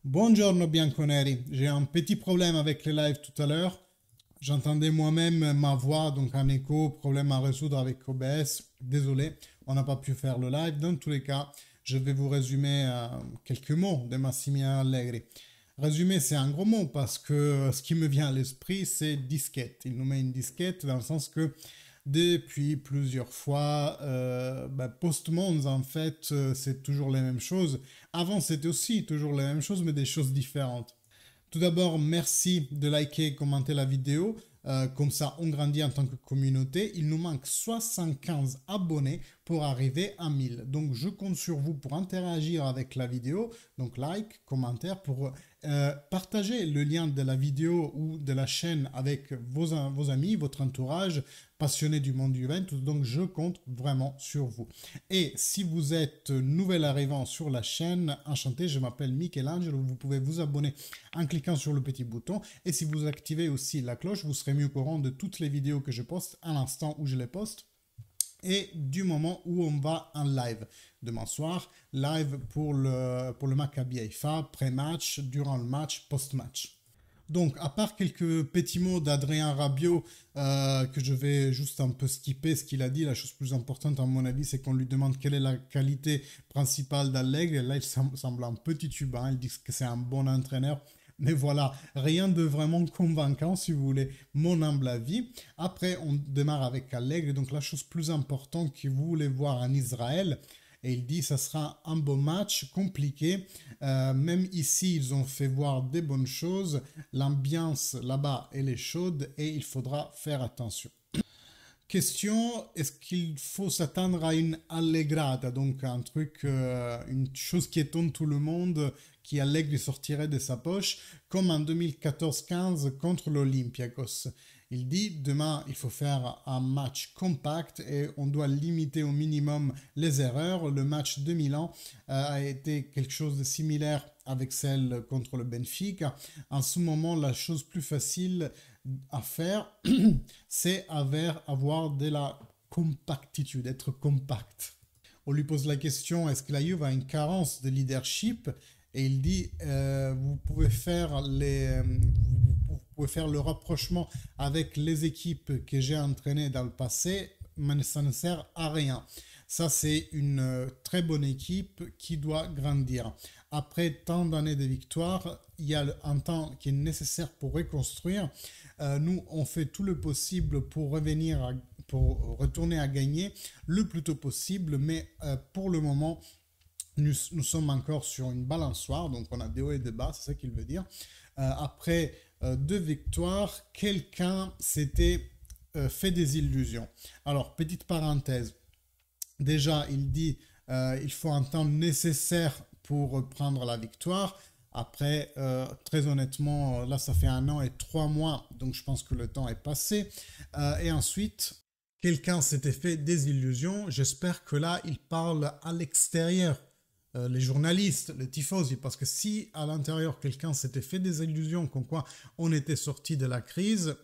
Buongiorno bianconeri, j'ai un petit problème avec les lives tout à l'heure. J'entendais moi-même ma voix, donc en écho, problème à résoudre avec OBS. Désolé, on n'a pas pu faire le live. Dans tous les cas, je vais vous résumer quelques mots de Massimiliano Allegri. Résumer, c'est un gros mot parce que ce qui me vient à l'esprit, c'est disquette. Il nous met une disquette dans le sens que depuis plusieurs fois, post-mondes, en fait, c'est toujours les mêmes choses. Avant, c'était aussi toujours les mêmes choses, mais des choses différentes. Tout d'abord, merci de liker et commenter la vidéo. Comme ça, on grandit en tant que communauté. Il nous manque 75 abonnés pour arriver à 1000. Donc, je compte sur vous pour interagir avec la vidéo. Donc, like, commentaire, pour partager le lien de la vidéo ou de la chaîne avec vos amis, votre entourage passionné du monde du Juventus. Donc, je compte vraiment sur vous. Et si vous êtes nouvel arrivant sur la chaîne, enchanté, je m'appelle Michelangelo. Vous pouvez vous abonner en cliquant sur le petit bouton. Et si vous activez aussi la cloche, vous serez mieux au courant de toutes les vidéos que je poste à l'instant où je les poste et du moment où on va en live. Demain soir, live pour le Maccabi Haïfa, pré-match, durant le match, post-match. Donc, à part quelques petits mots d'Adrien Rabiot que je vais juste un peu skipper ce qu'il a dit, la chose plus importante à mon avis, c'est qu'on lui demande quelle est la qualité principale d'Allegri. Là, il semble un petit tube, hein. Il dit que c'est un bon entraîneur. Mais voilà, rien de vraiment convaincant si vous voulez mon humble avis. Après, on démarre avec Allegri. Donc la chose plus importante que vous voulez voir en Israël, et il dit ça sera un beau match, compliqué. Même ici, ils ont fait voir des bonnes choses. L'ambiance là-bas, elle est chaude et il faudra faire attention. Question, est-ce qu'il faut s'attendre à une allegrata, donc un truc, une chose qui étonne tout le monde, qui Allegri sortirait de sa poche, comme en 2014-15 contre l'Olympiakos. Il dit, demain, il faut faire un match compact et on doit limiter au minimum les erreurs. Le match de Milan a été quelque chose de similaire avec celle contre le Benfica. En ce moment, la chose plus facile à faire, c'est avoir de la compactitude, être compact. On lui pose la question, est-ce que la Juve a une carence de leadership? Et il dit, vous pouvez faire le rapprochement avec les équipes que j'ai entraînées dans le passé, mais ça ne sert à rien. Ça, c'est une très bonne équipe qui doit grandir. Après tant d'années de victoire, il y a un temps qui est nécessaire pour reconstruire. Nous, on fait tout le possible pour retourner à gagner le plus tôt possible, mais pour le moment, nous sommes encore sur une balançoire, donc on a des hauts et des bas, c'est ça qu'il veut dire. Après 2 victoires, quelqu'un s'était fait des illusions. Alors, petite parenthèse, déjà, il dit il faut un temps nécessaire pour prendre la victoire. Après, très honnêtement, là, ça fait 1 an et 3 mois, donc je pense que le temps est passé. Et ensuite, quelqu'un s'était fait des illusions. J'espère que là, il parle à l'extérieur. Les journalistes, les tifosi, parce que si à l'intérieur quelqu'un s'était fait des illusions comme quoi on était sorti de la crise,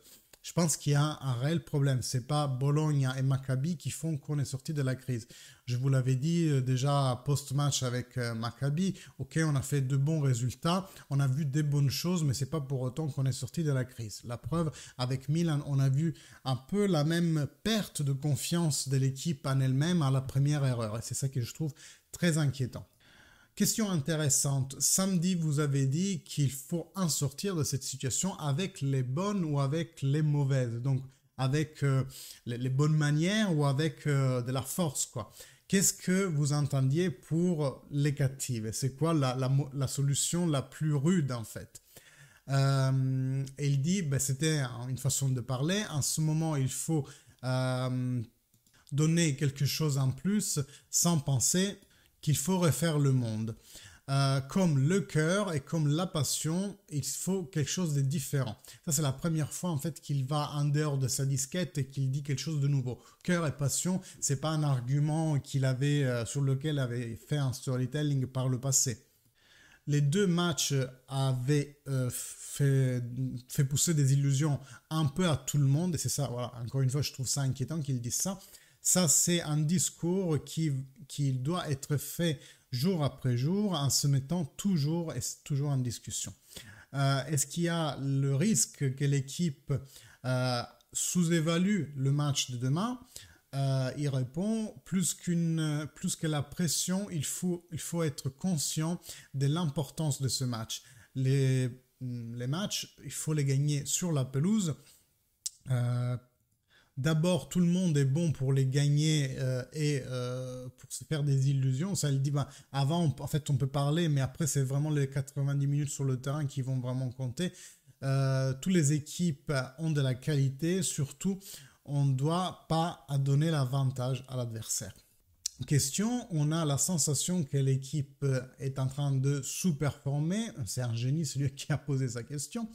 je pense qu'il y a un réel problème. C'est pas Bologna et Maccabi qui font qu'on est sorti de la crise. Je vous l'avais dit déjà post-match avec Maccabi. Ok, on a fait de bons résultats, on a vu des bonnes choses, mais c'est pas pour autant qu'on est sorti de la crise. La preuve, avec Milan, on a vu un peu la même perte de confiance de l'équipe en elle-même à la première erreur. Et c'est ça que je trouve très inquiétant. Question intéressante. Samedi, vous avez dit qu'il faut en sortir de cette situation avec les bonnes ou avec les mauvaises. Donc, avec les bonnes manières ou avec de la force, quoi. Qu'est-ce que vous entendiez pour les captives? C'est quoi la solution la plus rude, en fait? Et il dit, ben, c'était une façon de parler. En ce moment, il faut donner quelque chose en plus sans penser qu'il faut refaire le monde. Comme le cœur et comme la passion, il faut quelque chose de différent. Ça, c'est la première fois en fait qu'il va en dehors de sa disquette et qu'il dit quelque chose de nouveau. Cœur et passion, c'est pas un argument qu'il avait sur lequel il avait fait un storytelling par le passé. Les 2 matchs avaient fait pousser des illusions un peu à tout le monde et c'est ça, voilà, encore une fois, je trouve ça inquiétant qu'il dise ça. Ça, c'est un discours qui doit être fait jour après jour, en se mettant toujours et toujours en discussion. Est-ce qu'il y a le risque que l'équipe sous-évalue le match de demain? Il répond, plus que la pression, il faut être conscient de l'importance de ce match. Les matchs, il faut les gagner sur la pelouse. D'abord, tout le monde est bon pour les gagner et pour se faire des illusions. Ça, il dit, bah, avant, en fait, on peut parler, mais après, c'est vraiment les 90 minutes sur le terrain qui vont vraiment compter. Toutes les équipes ont de la qualité, surtout, on ne doit pas donner l'avantage à l'adversaire. Question, on a la sensation que l'équipe est en train de sous-performer. C'est un génie, celui qui a posé sa question.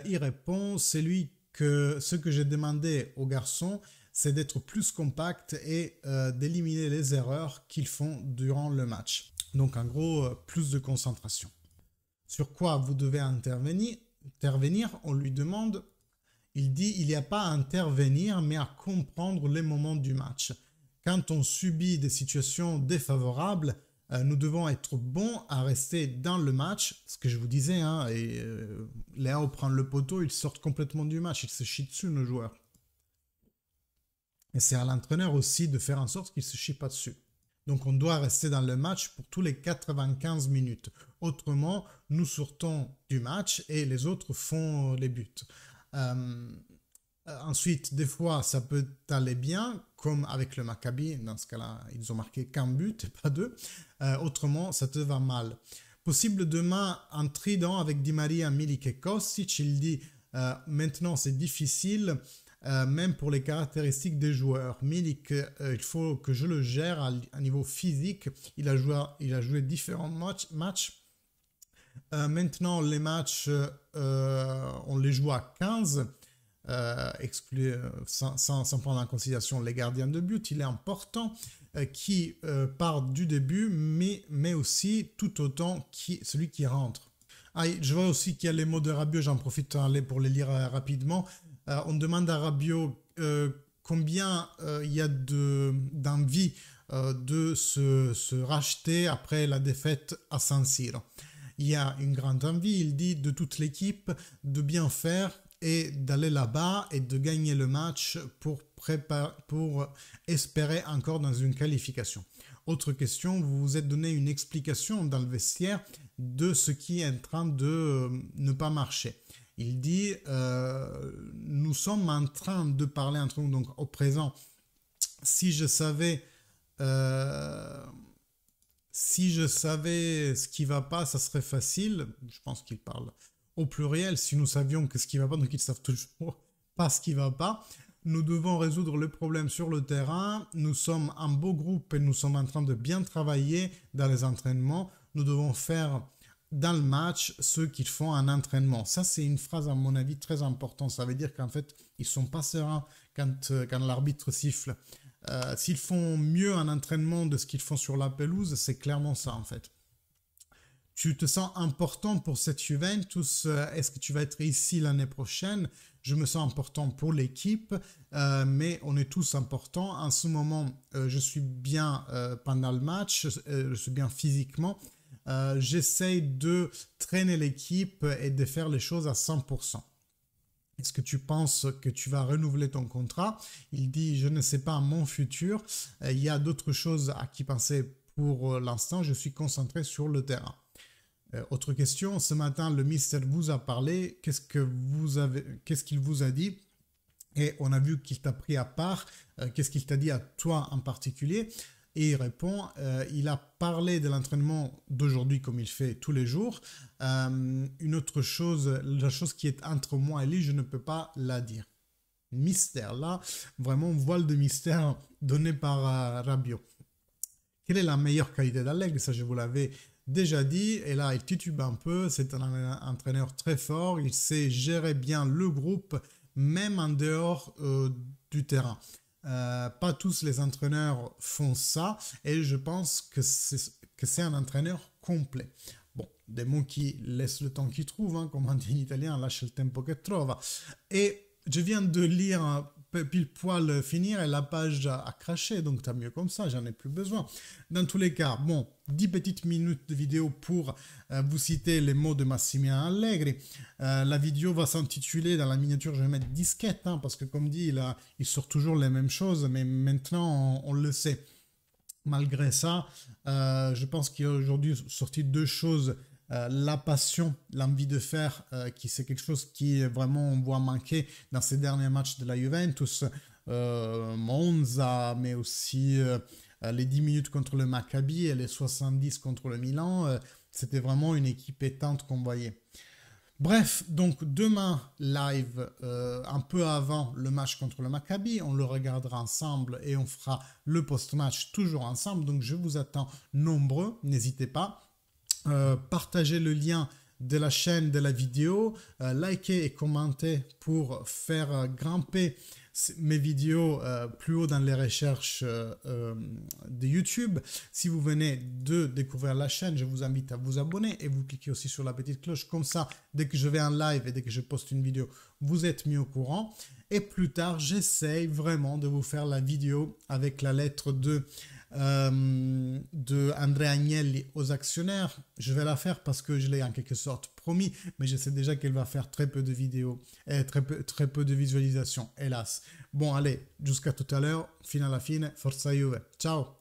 Il répond, ce que j'ai demandé aux garçons, c'est d'être plus compact et d'éliminer les erreurs qu'ils font durant le match. Donc en gros, plus de concentration. Sur quoi vous devez intervenir, on lui demande. Il dit, il n'y a pas à intervenir, mais à comprendre les moments du match. Quand on subit des situations défavorables, nous devons être bons à rester dans le match. Ce que je vous disais, hein, Léao prend le poteau, il sort complètement du match, il se chie dessus, nos joueurs. Et c'est à l'entraîneur aussi de faire en sorte qu'il ne se chie pas dessus. Donc on doit rester dans le match pour tous les 95 minutes. Autrement, nous sortons du match et les autres font les buts. Ensuite, des fois, ça peut aller bien, comme avec le Maccabi. Dans ce cas-là, ils ont marqué qu'un but et pas deux. Autrement, ça te va mal. Possible demain un trident avec Di Maria, Milik et Kostic. Il dit maintenant c'est difficile, même pour les caractéristiques des joueurs. Milik, il faut que je le gère à niveau physique. Il a joué différents matchs. Maintenant, les matchs, on les joue à 15. Sans prendre en considération les gardiens de but, il est important qui part du début, mais aussi tout autant celui qui rentre. Je vois aussi qu'il y a les mots de Rabiot, j'en profite pour les lire rapidement. On demande à Rabiot combien il y a d'envie de se racheter après la défaite à San Siro. Il y a une grande envie, il dit, de toute l'équipe de bien faire et d'aller là-bas et de gagner le match pour espérer encore dans une qualification. Autre question, vous vous êtes donné une explication dans le vestiaire de ce qui est en train de ne pas marcher. Il dit, nous sommes en train de parler entre nous, donc au présent, si je savais ce qui ne va pas, ça serait facile. Je pense qu'il parle au pluriel. Si nous savions que ce qui ne va pas, donc ils ne savent toujours pas ce qui ne va pas. Nous devons résoudre le problème sur le terrain. Nous sommes un beau groupe et nous sommes en train de bien travailler dans les entraînements. Nous devons faire dans le match ce qu'ils font en entraînement. Ça, c'est une phrase, à mon avis, très importante. Ça veut dire qu'en fait, ils ne sont pas sereins quand l'arbitre siffle. S'ils font mieux en entraînement de ce qu'ils font sur la pelouse, c'est clairement ça, en fait. Tu te sens important pour cette Juventus? Est-ce que tu vas être ici l'année prochaine? Je me sens important pour l'équipe, mais on est tous importants. En ce moment, je suis bien pendant le match, je suis bien physiquement. J'essaye de traîner l'équipe et de faire les choses à 100%. Est-ce que tu penses que tu vas renouveler ton contrat? Il dit, je ne sais pas mon futur. Il y a d'autres choses à qui penser pour l'instant. Je suis concentré sur le terrain. Autre question, ce matin, le mister vous a parlé. Qu'est-ce qu'il vous a dit? Et on a vu qu'il t'a pris à part. Qu'est-ce qu'il t'a dit à toi en particulier? Et il répond, il a parlé de l'entraînement d'aujourd'hui comme il fait tous les jours. Une autre chose, la chose qui est entre moi et lui, je ne peux pas la dire. Mystère, là, vraiment voile de mystère donné par Rabiot. Quelle est la meilleure qualité d'Allegri? Ça, je vous l'avais déjà dit. Et là, il titube un peu. C'est un entraîneur très fort. Il sait gérer bien le groupe, même en dehors du terrain. Pas tous les entraîneurs font ça et je pense que c'est un entraîneur complet. Bon, des mots qui laissent le temps qu'il trouve, hein, comme on dit en italien, lascia il tempo che trova. Et je viens de lire pile poil finir et la page a craché, donc tant mieux comme ça, j'en ai plus besoin. Dans tous les cas, bon, 10 petites minutes de vidéo pour vous citer les mots de Massimiliano Allegri. La vidéo va s'intituler, dans la miniature, je vais mettre disquette, hein, parce que comme dit, il sort toujours les mêmes choses, mais maintenant, on le sait. Malgré ça, je pense qu'il y a aujourd'hui sorti deux choses. La passion, l'envie de faire, qui c'est quelque chose qui vraiment on voit manquer dans ces derniers matchs de la Juventus, Monza, mais aussi les 10 minutes contre le Maccabi et les 70 contre le Milan. C'était vraiment une équipe éteinte qu'on voyait. Bref, donc demain, live, un peu avant le match contre le Maccabi, on le regardera ensemble et on fera le post-match toujours ensemble. Donc je vous attends nombreux, n'hésitez pas. Partagez le lien de la chaîne, de la vidéo, likez et commentez pour faire grimper mes vidéos plus haut dans les recherches de YouTube. Si vous venez de découvrir la chaîne, je vous invite à vous abonner et vous cliquez aussi sur la petite cloche. Comme ça, dès que je vais en live et dès que je poste une vidéo, vous êtes mis au courant. Et plus tard, j'essaye vraiment de vous faire la vidéo avec la lettre de Andrea Agnelli aux actionnaires. Je vais la faire parce que je l'ai en quelque sorte promis, mais je sais déjà qu'elle va faire très peu de vidéos et très peu de visualisations, hélas. Bon, allez, jusqu'à tout à l'heure, fine alla fine, forza Juve, ciao!